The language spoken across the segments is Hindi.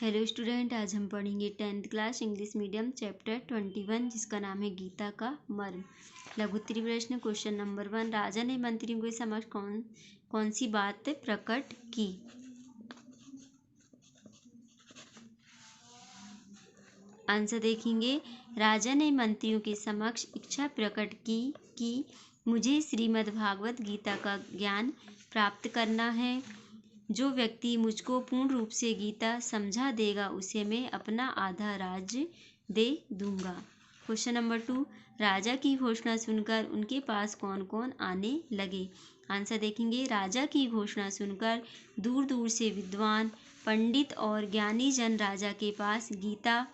हेलो स्टूडेंट, आज हम पढ़ेंगे 10th class English medium chapter 21 जिसका नाम है गीता का मर्म। लघुत्तरीय प्रश्न क्वेश्चन नंबर 1। राजा ने मंत्रियों के समक्ष कौन सी बात प्रकट की? आंसर देखेंगे। राजा ने मंत्रियों के समक्ष इच्छा प्रकट की कि मुझे श्रीमद् भागवत गीता का ज्ञान प्राप्त करना है। जो व्यक्ति मुझको पूर्ण रूप से गीता समझा देगा उसे मैं अपना आधा राज्य दे दूंगा। Question number 2। राजा की घोषणा सुनकर उनके पास कौन कौन आने लगे? आंसर देखेंगे। राजा की घोषणा सुनकर दूर दूर से विद्वान, पंडित और ज्ञानी जन राजा के पास गीता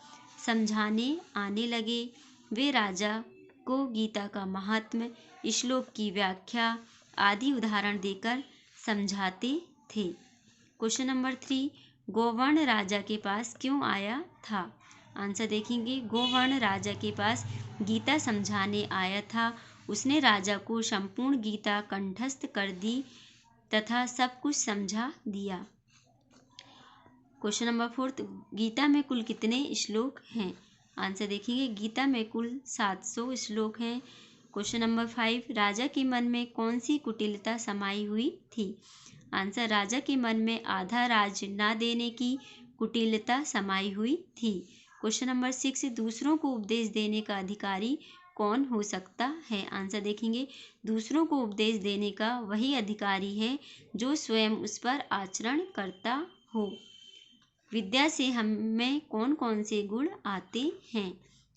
समझाने आने लगे। वे राजा को गीता का महात्म्य, श्लोक की व्याख्या आदि उदाहरण देकर समझाते थे। Question number 3। गोवर्ण राजा के पास क्यों आया था? आंसर देखेंगे। गोवर्ण राजा के पास गीता समझाने आया था। उसने राजा को संपूर्ण गीता कंठस्थ कर दी तथा सब कुछ समझा दिया। Question number 4। गीता में कुल कितने श्लोक हैं? आंसर देखेंगे। गीता में कुल 700 श्लोक हैं। Question number 5। राजा के मन में कौन सी कुटिलता समाई हुई थी? आंसर। राजा के मन में आधा राज्य न देने की कुटिलता समाई हुई थी। Question number 6। दूसरों को उपदेश देने का अधिकारी कौन हो सकता है? आंसर देखेंगे। दूसरों को उपदेश देने का वही अधिकारी है जो स्वयं उस पर आचरण करता हो। विद्या से हमें कौन कौन से गुण आते हैं?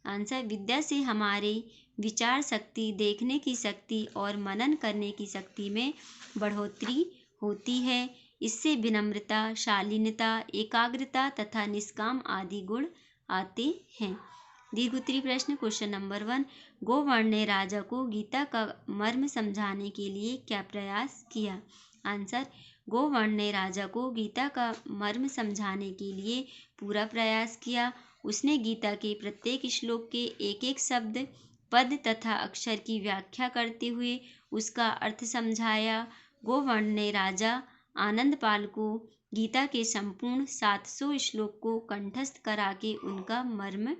आंसर। विद्या से हमारे विचार शक्ति, देखने की शक्ति और मनन करने की शक्ति में बढ़ोतरी होती है। इससे विनम्रता, शालीनता, एकाग्रता तथा निष्काम आदि गुण आते हैं। दीर्घोत्तरीय प्रश्न क्वेश्चन नंबर 1। गोवर्ण ने राजा को गीता का मर्म समझाने के लिए क्या प्रयास किया? आंसर। गोवर्ण ने राजा को गीता का मर्म समझाने के लिए पूरा प्रयास किया। उसने गीता के प्रत्येक श्लोक के एक एक शब्द, पद तथा अक्षर की व्याख्या करते हुए उसका अर्थ समझाया। गोवर्ण ने राजा आनंदपाल को गीता के संपूर्ण 700 श्लोक को कंठस्थ करा के उनका मर्म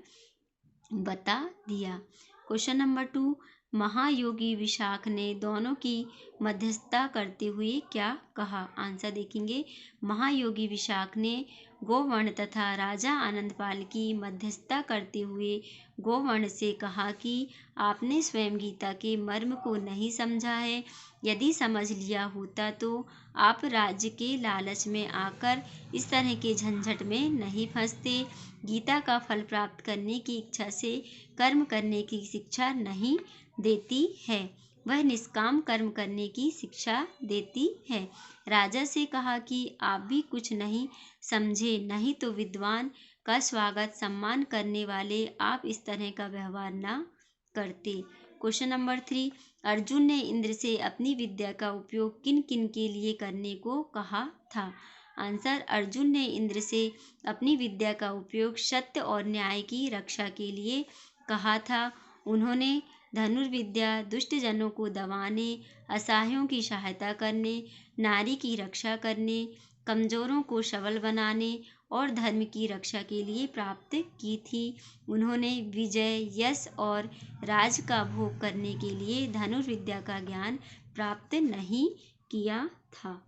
बता दिया। Question number 2। महायोगी विशाख ने दोनों की मध्यस्थता करते हुए क्या कहा? आंसर देखेंगे। महायोगी विशाख ने गोवर्ण तथा राजा आनंदपाल की मध्यस्थता करते हुए गोवर्ण से कहा कि आपने स्वयं गीता के मर्म को नहीं समझा है। यदि समझ लिया होता तो आप राज्य के लालच में आकर इस तरह के झंझट में नहीं फंसते। गीता का फल प्राप्त करने की इच्छा से कर्म करने की शिक्षा नहीं देती है, वह निष्काम कर्म करने की शिक्षा देती है। राजा से कहा कि आप भी कुछ नहीं समझे, नहीं तो विद्वान का स्वागत सम्मान करने वाले आप इस तरह का व्यवहार न करते। Question number 3। अर्जुन ने इंद्र से अपनी विद्या का उपयोग किन किन के लिए करने को कहा था? आंसर। अर्जुन ने इंद्र से अपनी विद्या का उपयोग सत्य और न्याय की रक्षा के लिए कहा था। उन्होंने धनुर्विद्या, दुष्ट जनों को दबाने, असहायों की सहायता करने, नारी की रक्षा करने, कमजोरों को सबल बनाने और धर्म की रक्षा के लिए प्राप्त की थी। उन्होंने विजय, यश और राज का भोग करने के लिए धनुर्विद्या का ज्ञान प्राप्त नहीं किया था।